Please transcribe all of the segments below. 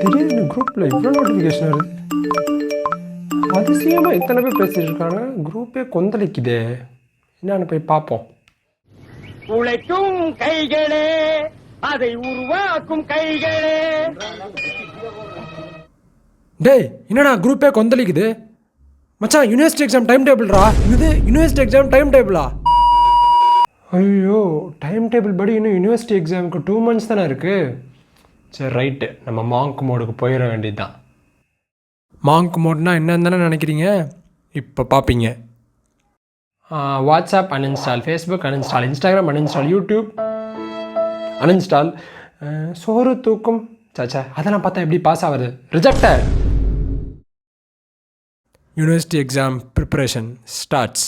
திடீர்னு குரூப்பில் இவ்வளோ நோட்டிஃபிகேஷன் வருது. அதிசயமாக இத்தனை பேர் பேசிட்டு இருக்காங்க. குரூப்பே கொந்தளிக்குதே. என்னன்னு போய் பார்ப்போம். உழைக்கும் கைகளே, அதை உருவாக்கும் கைகளே. டேய், என்னடா குரூப்பே கொந்தளிக்குது? மச்சான், யூனிவர்சிட்டி எக்ஸாம் டைம் டேபிள்ரா. இது யூனிவர்சிட்டி எக்ஸாம் டைம் டேபிளா? ஐயோ, டைம் டேபிள் படி இன்னும் யூனிவர்சிட்டி எக்ஸாமுக்கு 2 months தானே இருக்குது. சரி, ரைட்டு, நம்ம மாங்க் மோடுக்கு போயிட வேண்டியது தான். மாங்க் மோட்னா என்னன்னு தானே நினைக்கிறீங்க? இப்போ பார்ப்பீங்க. WhatsApp uninstall, Facebook uninstall, Instagram uninstall, YouTube uninstall. சோறு தூக்கம் சாச்சா அதெல்லாம் பார்த்தா எப்படி பாஸ் ஆகுது? Rejected. University exam preparation starts.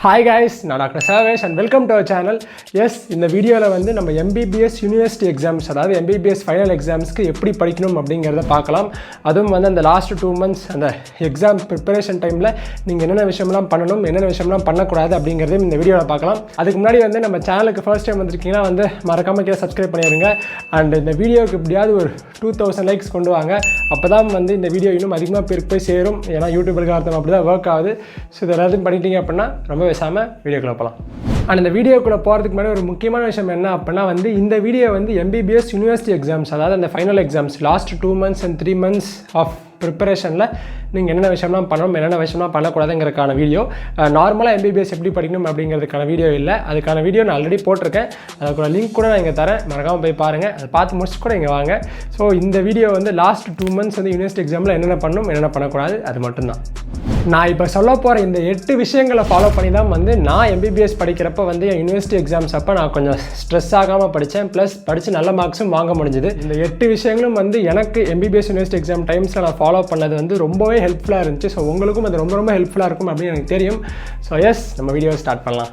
Hi guys, நான் doctor Sarvesh and welcome to our channel. Yes, இந்த வீடியோவில் வந்து நம்ம எம்பிபிஎஸ் யூனிவர்சிட்டி எக்ஸாம்ஸ், அதாவது எம்பிபிஎஸ் ஃபைனல் எக்ஸாம்ஸ்க்கு எப்படி படிக்கணும் அப்படிங்கிறத பார்க்கலாம். அதுவும் வந்து அந்த லாஸ்ட் 2 months அந்த எக்ஸாம் ப்ரிப்பரேஷன் டைமில் நீங்கள் என்னென்ன விஷயம்லாம் பண்ணணும், என்னென்ன விஷயம்லாம் பண்ணக்கூடாது அப்படிங்கிறதையும் இந்த வீடியோவில் பார்க்கலாம். அதுக்கு முன்னாடி வந்து நம்ம சேனலுக்கு ஃபர்ஸ்ட் டைம் வந்திருக்கீங்கன்னா வந்து மறக்காமல் கீழே சப்ஸ்கிரைப் பண்ணிடுங்க. அண்ட் இந்த வீடியோவுக்கு எப்படியாவது ஒரு 2000 லைக்ஸ் கொண்டு வாங்க. அப்போ தான் வந்து இந்த வீடியோ இன்னும் அதிகமாக பேருக்கு போய் சேரும். ஏன்னா யூடியூபருக்கு அர்த்தம் அப்படி தான் ஒர்க் ஆகுது. ஸோ இது எல்லாத்தையும் பண்ணிட்டீங்க அப்படின்னா ரொம்ப பேசாமல் வீடியோக்குள்ளே போகலாம். அண்ட் இந்த வீடியோக்குள்ளே போகிறதுக்கு முன்னாடி ஒரு முக்கியமான விஷயம் என்ன அப்படின்னா வந்து இந்த வீடியோ வந்து எம்பிபிஎஸ் யூனிவர்சிட்டி எக்ஸாம்ஸ், அதாவது அந்த final exams last 2 months and 3 months of ப்ரிப்பரேஷனில் நீங்கள் என்னென்ன விஷயம்லாம் பண்ணணும், என்னென்ன விஷயம்லாம் பண்ணக்கூடாதுங்கிறதுக்கான வீடியோ. நார்மலாக எம்பிபிஎஸ் எப்படி படிக்கணும் அப்படிங்கிறதுக்கான வீடியோ இல்லை. அதுக்கான வீடியோ நான் ஆல்ரெடி போட்டிருக்கேன். அதுக்கு லிங்க் கூட நான் இங்கே தரேன், மறக்காமல் போய் பாருங்கள். அதை பார்த்து முடிச்சு கூட இங்கே வாங்க. ஸோ இந்த வீடியோ வந்து லாஸ்ட் 2 months வந்து யூனிவர்சிட்டி எக்ஸாமில் என்னென்ன பண்ணணும், என்னென்ன பண்ணக்கூடாது, அது மட்டும்தான். நான் இப்போ சொல்ல போகிற இந்த 8 விஷயங்களை ஃபாலோ பண்ணி தான் வந்து நான் எம்பிபிஎஸ் படிக்கிறப்ப வந்து என் யூனிவர்சிட்டி எக்ஸாம்ஸ் அப்போ நான் கொஞ்சம் ஸ்ட்ரெஸ் ஆகாமல் படித்தேன். ப்ளஸ் படித்து நல்ல மார்க்ஸும் வாங்க முடிஞ்சுது. இந்த 8 விஷயங்களும் வந்து எனக்கு எம்பிபிஎஸ் யூனிவர்சிட்டி எக்ஸாம் டைம்ஸில் நான் ஃபாலோ பண்ணது வந்து ரொம்பவே ஹெல்ப்ஃபுல்லாக இருந்துச்சு. ஸோ உங்களுக்கும் அது ரொம்ப ஹெல்ப்ஃபுல்லாக இருக்கும் அப்படின்னு எனக்கு தெரியும். ஸோ எஸ், நம்ம வீடியோவை ஸ்டார்ட் பண்ணலாம்.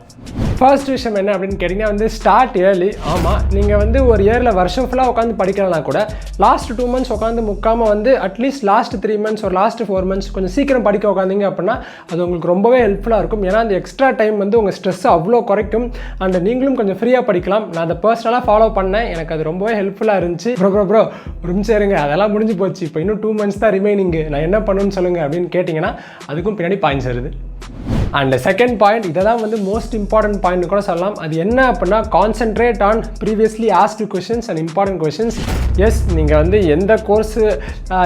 ஃபர்ஸ்ட் விஷயம் என்ன அப்படின்னு கேட்டிங்கன்னா வந்து ஸ்டார்ட் ஏர்லி. ஆமாம், நீங்கள் வந்து ஒரு இயரில் வருஷம் ஃபுல்லாக உட்காந்து படிக்கலனா கூட லாஸ்ட் 2 months உட்காந்து முக்காமல் வந்து அட்லீஸ்ட் லாஸ்ட் 3 months ஒரு லாஸ்ட் 4 months கொஞ்சம் சீக்கிரம் படிக்க உட்காந்திங்க அப்படின்னா அது உங்களுக்கு ரொம்பவே ஹெல்ப்ஃபுல்லாக இருக்கும். ஏன்னா அந்த எக்ஸ்ட்ரா டைம் வந்து உங்கள் ஸ்ட்ரெஸ்ஸை அவ்வளோ குறைக்கும். அண்ட் நீங்களும் கொஞ்சம் ஃப்ரீயாக படிக்கலாம். நான் அதை பர்சனலாக ஃபாலோ பண்ணேன். எனக்கு அது ரொம்பவே ஹெல்ப்ஃபுல்லாக இருந்துச்சு. ப்ரோ ஒரு நிமிஷம் இருங்க, அதெல்லாம் முடிஞ்சு போச்சு, இப்போ இன்னும் 2 months தான் ரிமைனிங்கு, நான் என்ன பண்ணணும்னு சொல்லுங்கள் அப்படின்னு கேட்டிங்கன்னா அதுக்கும் பின்னாடி பாயிண்ட்ஸ் வருது. அண்ட் செகண்ட் பாயிண்ட், இதை தான் வந்து மோஸ்ட் இம்பார்ட்டன்ட் பாயிண்ட் கூட சொல்லலாம். அது என்ன அப்படின்னா concentrate on previously asked questions and important questions. Yes, நீங்கள் வந்து எந்த கோர்ஸு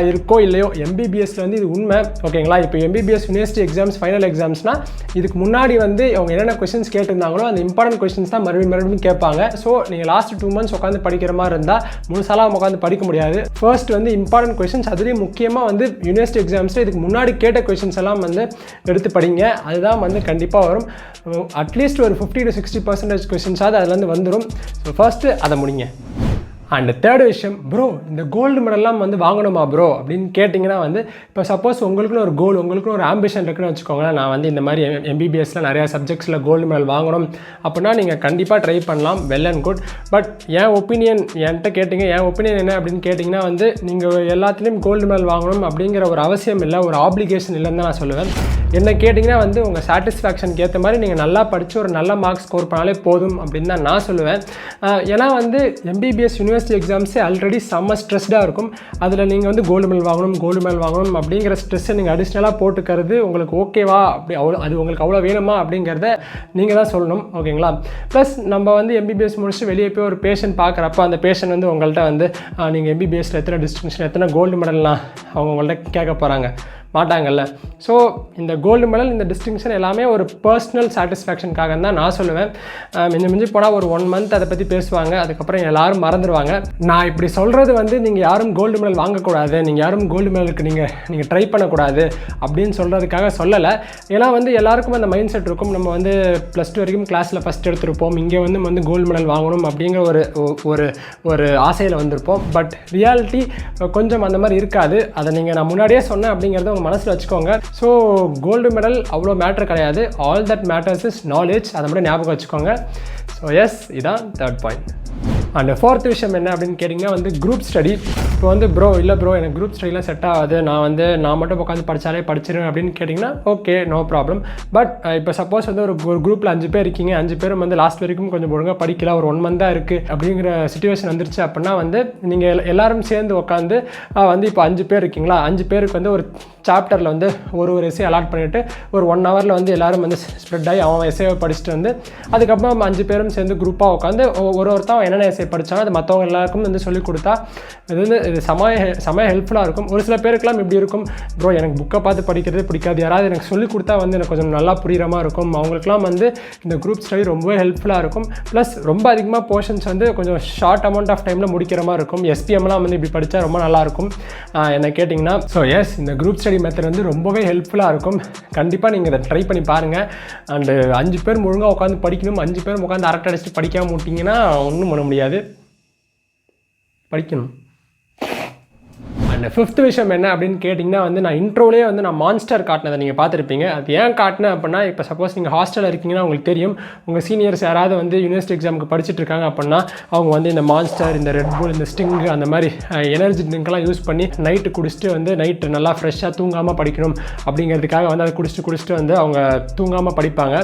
இருக்கோ இல்லையோ எம்பிபிஎஸ்ல வந்து இது உண்மை, ஓகேங்களா? இப்போ எம்பிபிஎஸ் யூனிவர்சிட்டி எக்ஸாம்ஸ் ஃபைனல் எக்ஸாம்ஸ்னால் இதுக்கு முன்னாடி வந்து அவங்க என்னென்ன கொஷின்ஸ் கேட்டிருந்தாங்களோ அந்த இம்பார்ட்டன்ட் கொஷின்ஸ் தான் மறுபடியும் கேட்பாங்க. ஸோ நீங்கள் லாஸ்ட் 2 months உட்காந்து படிக்கிற மாதிரி இருந்தால் முழுசாலாம் உட்காந்து படிக்க முடியாது. ஃபர்ஸ்ட் வந்து இம்பார்ட்டன்ட் கொஷின்ஸ், அதுலேயும் முக்கியமாக வந்து யூனிவர்சிட்டி எக்ஸாம்ஸில் இதுக்கு முன்னாடி கேட்ட கொஷின்ஸ் எல்லாம் வந்து எடுத்து படிங்க. அதுதான் வந்து கண்டிப்பாக வரும். அட்லீஸ்ட் ஒரு 50 to 60% கொஷின்ஸாவது அதுலேருந்து வந்துடும். ஸோ ஃபர்ஸ்ட்டு அதை முடிங்க. அண்ட் தேர்ட் விஷயம், ப்ரோ இந்த கோல்டு மெடல்லாம் வந்து வாங்கணுமா ப்ரோ அப்படின்னு கேட்டிங்கன்னா வந்து இப்போ சப்போஸ் உங்களுக்குன்னு ஒரு கோல், உங்களுக்குன்னு ஒரு ஆம்பிஷன் இருக்குன்னு வச்சுக்கோங்களேன். நான் வந்து இந்த மாதிரி எம்பிபிஎஸ்ல நிறையா சப்ஜெக்ட்ஸில் கோல்டு மெடல் வாங்கணும் அப்படின்னா நீங்கள் கண்டிப்பாக ட்ரை பண்ணலாம், well and good. But N opinion என்கிட்ட கேட்டிங்க, என் ஒப்பீனியன் என்ன அப்படின்னு கேட்டிங்கன்னா வந்து நீங்கள் எல்லாத்துலேயும் கோல்டு மெடல் வாங்கணும் அப்படிங்கிற ஒரு அவசியம் இல்லை, ஒரு ஆப்ளிகேஷன் இல்லைன்னு தான் நான் சொல்லுவேன். என்ன கேட்டிங்கன்னா வந்து உங்கள் சாட்டிஸ்ஃபேக்ஷனுக்கு ஏற்ற மாதிரி நீங்கள் நல்லா படித்து ஒரு நல்ல மார்க்ஸ் ஸ்கோர் பண்ணாலே போதும் அப்படின்னு தான் நான் சொல்லுவேன். ஏன்னா வந்து எம்பிபிஎஸ் யூனிவர்சிட்டி எக்ஸாம்ஸே ஆல்ரெடி செம்ம ஸ்ட்ரெஸ்டாக இருக்கும். அதில் நீங்கள் வந்து கோல்டு மெடல் வாங்கணும் அப்படிங்கிற ஸ்ட்ரெஸ்ஸை நீங்கள் அடிஷ்னலாக போட்டுக்கிறது உங்களுக்கு ஓகேவா, அப்படி அது உங்களுக்கு அவ்வளோ வேணுமா அப்படிங்கிறத நீங்கள் தான் சொல்லணும், ஓகேங்களா? ப்ளஸ் நம்ம வந்து எம்பிபிஎஸ் முடிச்சுட்டு வெளியே போய் ஒரு பேஷண்ட் பார்க்குறப்ப அந்த பேஷண்ட் வந்து உங்கள்கிட்ட வந்து நீங்கள் எம்பிபிஎஸ்ல எத்தனை டிஸ்டிங்ஷன், எத்தனை கோல்டு மெடல்லாம் அவங்க உங்கள்கிட்ட கேட்க போகிறாங்க. மாட்டாங்கல்ல. ஸோ இந்த கோல்டு மெடல், இந்த டிஸ்டிங்ஷன் எல்லாமே ஒரு பர்சனல் சாட்டிஸ்ஃபேக்ஷனுக்காக தான் நான் சொல்லுவேன். மிஞ்சி போனால் ஒரு 1 month அதை பற்றி பேசுவாங்க, அதுக்கப்புறம் எல்லாரும் மறந்துடுவாங்க. நான் இப்படி சொல்கிறது வந்து நீங்கள் யாரும் கோல்டு மெடல் வாங்கக்கூடாது, நீங்கள் யாரும் கோல்டு மெடலுக்கு நீங்கள் ட்ரை பண்ணக்கூடாது அப்படின்னு சொல்கிறதுக்காக சொல்லலை. ஏன்னா வந்து எல்லாருக்கும் அந்த மைண்ட் செட் இருக்கும், நம்ம வந்து +2 வரைக்கும் கிளாஸில் ஃபஸ்ட் எடுத்திருப்போம், இங்கே வந்து கோல்டு மெடல் வாங்கணும் அப்படிங்கிற ஒரு ஆசையில் வந்திருப்போம். பட் ரியாலிட்டி கொஞ்சம் அந்த மாதிரி இருக்காது. அதை நான் முன்னாடியே சொன்னேன் அப்படிங்கிறத உங்கள் மனசில் வச்சுக்கோங்க. ஸோ கோல்டு மெடல் அவ்வளோ மேட்டர் கிடையாது. All that matters is knowledge. அதை மட்டும் ஞாபகம் வச்சுக்கோங்க. ஸோ எஸ், இதான் 3rd பாயிண்ட். அண்ட் 4th விஷயம் என்ன அப்படின்னு கேட்டிங்கன்னா வந்து குரூப் ஸ்டடி. இப்போ வந்து ப்ரோ எனக்கு குரூப் ஸ்டடிலாம் செட் ஆகாது, நான் மட்டும் உட்காந்து படித்தாலே படிச்சிருவேன் அப்படின்னு கேட்டிங்கன்னா ஓகே, நோ ப்ராப்ளம். பட் இப்போ சப்போஸ் வந்து ஒரு குரூப்பில் 5 பேர் இருக்கீங்க, 5 பேரும் வந்து லாஸ்ட் வரைக்கும் கொஞ்சம் ஒழுங்காக படிக்கல, ஒரு 1 month தான் இருக்குது அப்படிங்கிற சிச்சுவேஷன் வந்துருச்சு அப்படின்னா வந்து நீங்கள் எல்லாரும் சேர்ந்து உட்காந்து வந்து இப்போ 5 பேர் இருக்கீங்களா, 5 பேருக்கு வந்து ஒரு சாப்டரில் வந்து ஒரு எஸ்ஸே அலாட் பண்ணிவிட்டு ஒரு 1 hourல வந்து எல்லோரும் வந்து ஸ்ப்ரெட் ஆகி அவன் எஸ்ஸேவை படிச்சுட்டு வந்து அதுக்கப்புறம் 5 பேரும் சேர்ந்து குரூப்பாக உட்காந்து ஒருத்தன் என்னென்ன எஸ்ஸே படித்தாலும் அது மற்றவங்க எல்லாருக்கும் வந்து சொல்லிக் கொடுத்தா இது செம ஹெல்ப்ஃபுல்லாக இருக்கும். ஒரு சில பேருக்குலாம் இப்படி இருக்கும், ப்ரோ எனக்கு புக்கை பார்த்து படிக்கிறது பிடிக்காது, யாராவது எனக்கு சொல்லிக் கொடுத்தா வந்து எனக்கு கொஞ்சம் நல்லா புரிகிற மாதிரி இருக்கும். அவங்களுக்குலாம் வந்து இந்த குரூப் ஸ்டடி ரொம்பவே ஹெல்ப்ஃபுல்லாக இருக்கும். ப்ளஸ் ரொம்ப அதிகமாக போர்ஷன்ஸ் வந்து கொஞ்சம் ஷார்ட் அமௌண்ட் ஆஃப் டைமில் முடிக்கிற மாதிரி இருக்கும். SPMலாம் வந்து இப்படி படித்தா ரொம்ப நல்லாயிருக்கும் என்ன கேட்டிங்கன்னா. ஸோ எஸ், இந்த குரூப் ஸ்டடி மெத்தட் வந்து ரொம்பவே ஹெல்ப்ஃபுல்லாக இருக்கும். கண்டிப்பாக நீங்கள் இதை ட்ரை பண்ணி பாருங்கள். அண்டு 5 பேர் ஒழுங்காக உட்காந்து படிக்கணும், 5 பேர் உட்காந்து அரட்டை அடிச்சுட்டு படிக்காமல் விட்டிங்கன்னா ஒன்றும் பண்ண முடியாது. படிக்கணும். அண்ட் 5th விஷயம் என்ன அப்படின்னு கேட்டிங்கன்னா வந்து நான் இன்ட்ரோலேயே வந்து நான் மான்ஸ்டர் காட்டினதை நீங்கள் பார்த்துருப்பீங்க. அது ஏன் காட்டினேன் அப்படின்னா, இப்போ சப்போஸ் நீங்கள் ஹாஸ்டலில் இருக்கீங்கன்னா உங்களுக்கு தெரியும், உங்கள் சீனியர்ஸ் யாராவது வந்து யூனிவர்சிட்டி எக்ஸாமுக்கு படிச்சுட்டு இருக்காங்க அப்படின்னா அவங்க வந்து இந்த மான்ஸ்டர், இந்த ரெட் புல், இந்த ஸ்டிங், அந்த மாதிரி எனர்ஜி ட்ரிங்க்லாம் யூஸ் பண்ணி நைட்டு குடிச்சிட்டு வந்து நைட்டு நல்லா ஃப்ரெஷ்ஷாக தூங்காமல் படிக்கணும் அப்படிங்கிறதுக்காக வந்து அதை குடிச்சிட்டு வந்து அவங்க தூங்காமல் படிப்பாங்க.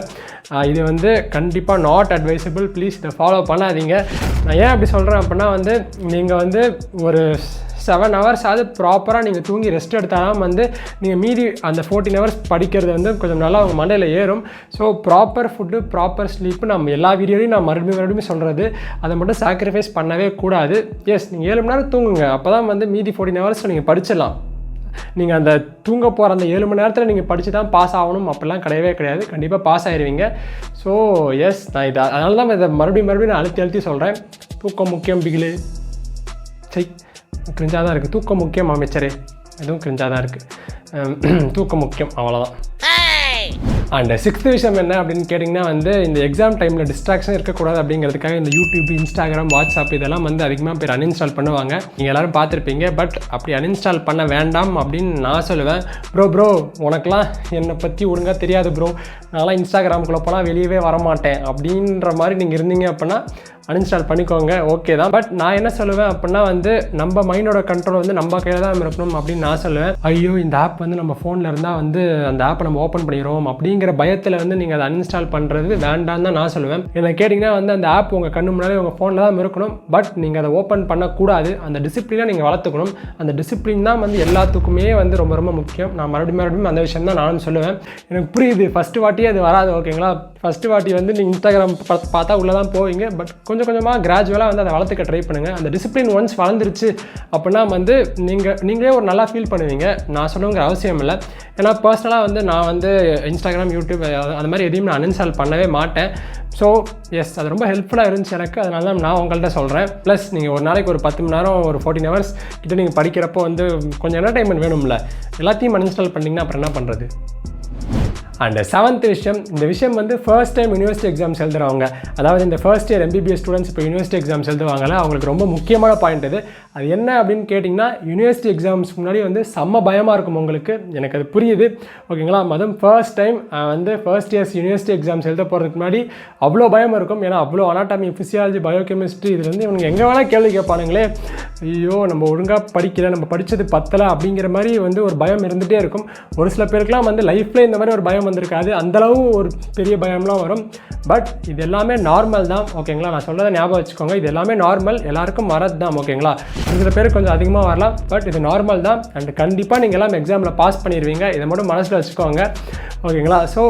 இது வந்து கண்டிப்பாக நாட் அட்வைசபிள். ப்ளீஸ் இதை ஃபாலோ பண்ணாதீங்க. நான் ஏன் அப்படி சொல்கிறேன் அப்படின்னா வந்து நீங்கள் வந்து ஒரு 7 hours ஆகுது ப்ராப்பராக நீங்கள் தூங்கி ரெஸ்ட் எடுத்தாலும் வந்து நீங்கள் மீதி அந்த 14 hours படிக்கிறது வந்து கொஞ்சம் நல்லா உங்கள் மண்டையில் ஏறும். So proper food, proper sleep நம்ம எல்லா வீடியோலையும் நான் மறுபடியும் சொல்கிறது, அதை மட்டும் சாக்ரிஃபைஸ் பண்ணவே கூடாது. எஸ், நீங்கள் 7 மணி நேரம் தூங்குங்க, அப்போ தான் வந்து மீதி 14 hours நீங்கள் படிச்சிடலாம். நீங்கள் அந்த தூங்க போகிற அந்த 7 மணி நேரத்தில் நீங்கள் படித்து தான் பாஸ் ஆகணும் அப்படிலாம் கிடையாது. கண்டிப்பாக பாஸ் ஆகிடுவீங்க. ஸோ எஸ், நான் அதனால தான் இதை மறுபடியும் நான் அழுத்தி சொல்கிறேன். தூக்கம் முக்கியம் பிகிலு. சரி, கிரிஞ்சாக தான் இருக்குது. தூக்கம் முக்கியம் அமைச்சரே, எதுவும் கிரிஞ்சாக தான் இருக்குது. தூக்கம் முக்கியம், அவ்வளோதான். அண்ட் 6th விஷயம் என்ன அப்படின்னு கேட்டிங்கன்னா வந்து இந்த எக்ஸாம் டைமில் டிஸ்ட்ராக்ஷன் இருக்கக்கூடாது அப்படிங்கிறதுக்காக இந்த யூடியூப், இன்ஸ்டாகிராம், வாட்ஸ்அப் இதெல்லாம் வந்து அதிகமாக பேர் அன்இன்ஸ்டால் பண்ணுவாங்க. நீங்கள் எல்லோரும் பார்த்துருப்பீங்க. பட் அப்படி அன்இன்ஸ்டால் பண்ண வேண்டாம் அப்படின்னு நான் சொல்லுவேன். ப்ரோ உனக்கெலாம் என்னை பற்றி ஒழுங்காக தெரியாது ப்ரோ, நான்லாம் இன்ஸ்டாகிராமுக்குள்ளே போனால் வெளியவே வரமாட்டேன் அப்படின்ற மாதிரி நீங்கள் இருந்தீங்க அப்படின்னா அன்இன்ஸ்டால் பண்ணிக்கோங்க, ஓகே தான். பட் நான் என்ன சொல்லுவேன் அப்படின்னா வந்து நம்ம மைண்டோட கண்ட்ரோல் வந்து நம்ம கையில் தான் இருக்கணும் அப்படின்னு நான் சொல்லுவேன். ஐயோ இந்த ஆப் வந்து நம்ம ஃபோனில் இருந்தால் வந்து அந்த ஆப்பை நம்ம ஓப்பன் பண்ணிடுவோம் அப்படிங்கிற பயத்தில் வந்து நீங்கள் அதை அன்இன்ஸ்டால் பண்ணுறது வேண்டான்னு தான் நான் சொல்லுவேன். என்ன கேட்டிங்கன்னா வந்து அந்த ஆப் உங்கள் கண்ணு முன்னாடி உங்கள் ஃபோனில் தான் இருக்கணும். பட் நீங்கள் அதை ஓப்பன் பண்ணக்கூடாது. அந்த டிசிப்ளினை நீங்கள் வளர்த்துக்கணும். அந்த டிசிப்ளின் தான் வந்து எல்லாத்துக்குமே வந்து ரொம்ப ரொம்ப முக்கியம். நான் மறுபடியும் அந்த விஷயம் தான் நானும் சொல்லுவேன். எனக்கு புரியுது, ஃபஸ்ட்டு வாட்டி அது வராது, ஓகேங்களா. ஃபஸ்ட்டு வாட்டி வந்து நீங்கள் இன்ஸ்டாகிராம் பார்த்தா உள்ளே தான் போவீங்க. பட் கொஞ்சம் கொஞ்சமாக கிராஜுவலாக வந்து அதை வளர்த்துக்க ட்ரை பண்ணுங்கள். அந்த டிசிப்ளின் ஒன்ஸ் வளர்ந்துருச்சு அப்படின்னா வந்து நீங்களே ஒரு நல்லா ஃபீல் பண்ணுவீங்க. நான் சொல்லணுங்கிற அவசியம் இல்லை. ஏன்னா பர்சனலாக வந்து நான் வந்து இன்ஸ்டாகிராம், யூடியூப் அந்த மாதிரி எதையும் நான் அன்இன்ஸ்டால் பண்ணவே மாட்டேன். ஸோ எஸ், அது ரொம்ப ஹெல்ப்ஃபுல்லாக இருந்துச்சு எனக்கு. அதனால தான் நான் உங்கள்கிட்ட சொல்கிறேன். ப்ளஸ் நீங்கள் ஒரு நாளைக்கு ஒரு 10 மணி நேரம், ஒரு 14 hours கிட்ட நீங்கள் படிக்கிறப்போ வந்து கொஞ்சம் என்டர்டைன்மெண்ட் வேணும்ல. எல்லாத்தையும் அன்இன்ஸ்டால் பண்ணிங்கன்னா அப்புறம் என்ன பண்ணுறது. அண்ட் 7th விஷயம், இந்த விஷயம் வந்து ஃபர்ஸ்ட் டைம் யூனிவர்சிட்டி எக்ஸாம்ஸ் எழுதுறவங்க, அதாவது இந்த ஃபர்ஸ்ட் இயர் MBBS ஸ்டூடெண்ட்ஸ் இப்போ யூனிவர்சிட்டி எக்ஸாம்ஸ் எழுதுவாங்கல்ல, அவங்களுக்கு ரொம்ப முக்கியமான பாயிண்ட் அது என்ன அப்படின்னு கேட்டிங்கன்னா, யூனிவர்சிட்டி எக்ஸாம்ஸ்க்கு முன்னாடி வந்து செம்ம பயமாக இருக்கும் உங்களுக்கு. எனக்கு அது புரியுது, ஓகேங்களா. அதுவும் ஃபர்ஸ்ட் டைம் வந்து ஃபர்ஸ்ட் இயர்ஸ் யூனிவர்சிட்டி எக்ஸாம்ஸ் எழுத போகிறதுக்கு முன்னாடி அவ்வளோ பயம் இருக்கும். ஏன்னா அவ்வளோ அனாட்டமி, ஃபிசியாலஜி, பயோகெமிஸ்ட்ரி இது வந்து இவங்க எங்கே வேணால் கேள்வி கேட்பானுங்களே. ஐயோ நம்ம ஒழுங்காக படிக்கல, நம்ம படித்தது பத்தலை அப்படிங்கிற மாதிரி வந்து ஒரு பயம் இருந்துகிட்டே இருக்கும். ஒரு சில பேருக்குலாம் வந்து லைஃப்பில் இந்த மாதிரி ஒரு பயம் வந்திருக்காது, அந்தளவு ஒரு பெரிய பயம்லாம் வரும். பட் இது எல்லாமே நார்மல் தான், ஓகேங்களா. நான் சொல்கிறத ஞாபகம் வச்சுக்கோங்க, இது எல்லாமே நார்மல், எல்லாருக்கும் வரது தான், ஓகேங்களா. ஒரு சில பேருக்கு கொஞ்சம் அதிகமாக வரலாம், பட் இது நார்மல் தான். அண்ட் கண்டிப்பாக நீங்கள் எல்லாம் எக்ஸாமில் பாஸ் பண்ணிடுவீங்க, இதை மட்டும் மனசில் வச்சுக்கோங்க, ஓகேங்களா. ஸோ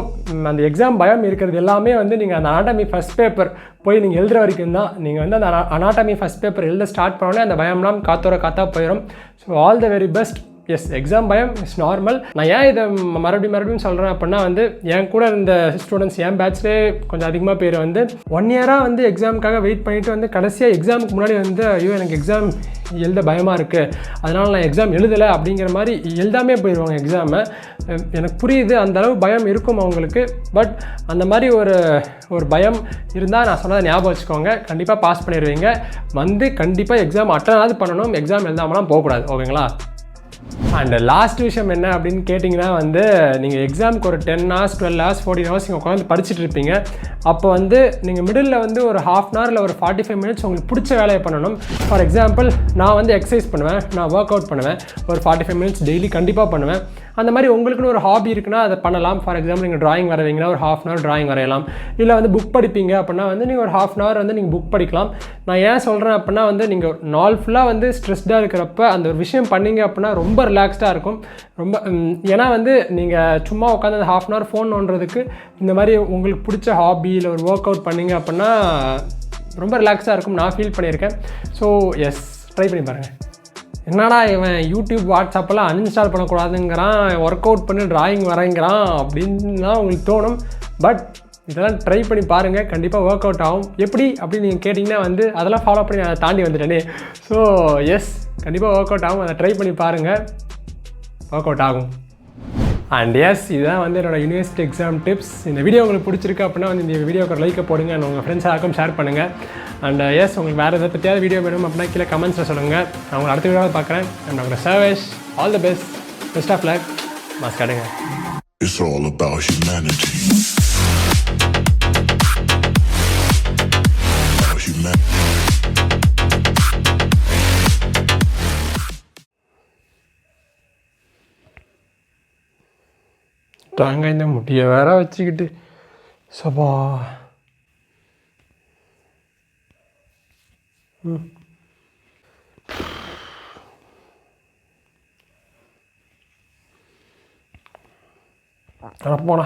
அந்த எக்ஸாம் பயம் இருக்கிறது எல்லாமே வந்து நீங்கள் அந்த அனாட்டமி ஃபஸ்ட் பேப்பர் போய் நீங்கள் எழுதுகிற வரைக்கும் தான். நீங்கள் வந்து அந்த அனாட்டமி ஃபஸ்ட் பேப்பர் எழுத ஸ்டார்ட் பண்ணோன்னே அந்த பயம்லாம் காத்தா போயிடும். So all the very best. Yes exam பயம் இஸ் நார்மல். நான் ஏன் இதை மறுபடியும் சொல்கிறேன் அப்படின்னா வந்து என் கூட இருந்த ஸ்டூடெண்ட்ஸ் என் பேட்ச்லேயே கொஞ்சம் அதிகமாக பேர் வந்து 1 இயராக வந்து எக்ஸாமுக்காக வெயிட் பண்ணிவிட்டு வந்து கடைசியாக எக்ஸாமுக்கு முன்னாடி வந்து ஐயோ எனக்கு எக்ஸாம் எழுத பயமாக இருக்குது, அதனால் நான் எக்ஸாம் எழுதலை அப்படிங்கிற மாதிரி எழுதாமே போயிடுவாங்க எக்ஸாமை. எனக்கு புரியுது அந்தளவு பயம் இருக்கும் அவங்களுக்கு. பட் அந்த மாதிரி ஒரு பயம் இருந்தால் நான் சொன்னதை ஞாபகம் வச்சுக்கோங்க. கண்டிப்பாக பாஸ் பண்ணிடுவீங்க. வந்து கண்டிப்பாக எக்ஸாம் அட்டனாவது பண்ணணும், எக்ஸாம் எழுதாமலாம் போகக்கூடாது. ஓகேங்களா? அண்ட் லாஸ்ட் விஷயம் என்ன அப்படின்னு கேட்டிங்கன்னா வந்து நீங்கள் எக்ஸாமுக்கு ஒரு 10 hours 12 hours 14 hours நீங்கள் உட்காந்து படிச்சுட்டு இருப்பீங்க. அப்போ வந்து நீங்கள் மிடில் வந்து ஒரு ½ hour இல்லை ஒரு 45 minutes உங்களுக்கு பிடிச்ச வேலையை பண்ணணும். ஃபார் எக்ஸாம்பிள் நான் வந்து எக்ஸசைஸ் பண்ணுவேன், நான் ஒர்க் அவுட் பண்ணுவேன், ஒரு 45 minutes டெய்லி கண்டிப்பாக பண்ணுவேன். அந்த மாதிரி உங்களுக்குன்னு ஒரு ஹாபி இருக்குன்னா அதை பண்ணலாம். ஃபார் எக்ஸாம்பிள் நீங்கள் ட்ராயிங் வரைவீங்கன்னா ஒரு ½ hour ட்ராயிங் வரையலாம். இல்லை வந்து புக் படிப்பீங்க அப்படின்னா வந்து நீங்கள் ஒரு ½ hour வந்து நீங்கள் புக் படிக்கலாம். நான் ஏன் சொல்கிறேன் அப்படின்னா வந்து நீங்கள் நாள் ஃபுல்லாக வந்து ஸ்ட்ரெஸ்டாக இருக்கிறப்ப அந்த ஒரு விஷயம் பண்ணிங்க அப்படின்னா ரொம்ப ரிலாக்ஸ்டாக இருக்கும். ரொம்ப ஏன்னா வந்து நீங்கள் சும்மா உட்காந்து அந்த ½ hour ஃபோன் நோண்டுறதுக்கு இந்த மாதிரி உங்களுக்கு பிடிச்ச ஹாபி இல்லை ஒரு ஒர்க் அவுட் பண்ணிங்க அப்படின்னா ரொம்ப ரிலாக்ஸாக இருக்கும். நான் ஃபீல் பண்ணியிருக்கேன். ஸோ எஸ், ட்ரை பண்ணி பாருங்கள். என்னடா இவன் யூடியூப் வாட்ஸ்அப்பெல்லாம் அன்இன்ஸ்டால் பண்ணக்கூடாதுங்கிறான், ஒர்க் அவுட் பண்ணி ட்ராயிங் வரைங்கிறான் அப்படின்லாம் உங்களுக்கு தோணும். பட் இதெல்லாம் ட்ரை பண்ணி பாருங்கள், கண்டிப்பாக ஒர்க் அவுட் ஆகும். எப்படி அப்படின்னு நீங்கள் கேட்டிங்கன்னா வந்து அதெல்லாம் ஃபாலோ பண்ணி அதை தாண்டி வந்துட்டேனே. ஸோ எஸ், கண்டிப்பாக ஒர்க் அவுட் ஆகும். அதை ட்ரை பண்ணி பாருங்கள், ஒர்க் அவுட் ஆகும். அண்ட் எஸ், இதுதான் வந்து என்னோடய யூனிவர்சிட்டி எக்ஸாம் டிப்ஸ். இந்த வீடியோ உங்களுக்கு பிடிச்சிருக்கு அப்படின்னா வந்து இந்த வீடியோக்கு ஒரு லைக்கை போடுங்க, அண்ட் உங்கள் ஃப்ரெண்ட்ஸ் யாருக்கும் ஷேர் பண்ணுங்கள். அண்ட் எஸ், உங்களுக்கு வேறு எதாவது பற்றியாவது வீடியோ வேணும் அப்படின்னா கீழே கமெண்ட்ஸில் சொல்லுங்கள். நான் உங்களை அடுத்த வீடியோவில் பார்க்குறேன். And doctor Sarvesh, all the best of luck. Mask காடுங்க. It's all about humanity. தாங்க இந்த முட்டியை வேற வச்சுக்கிட்டு சபா. போனா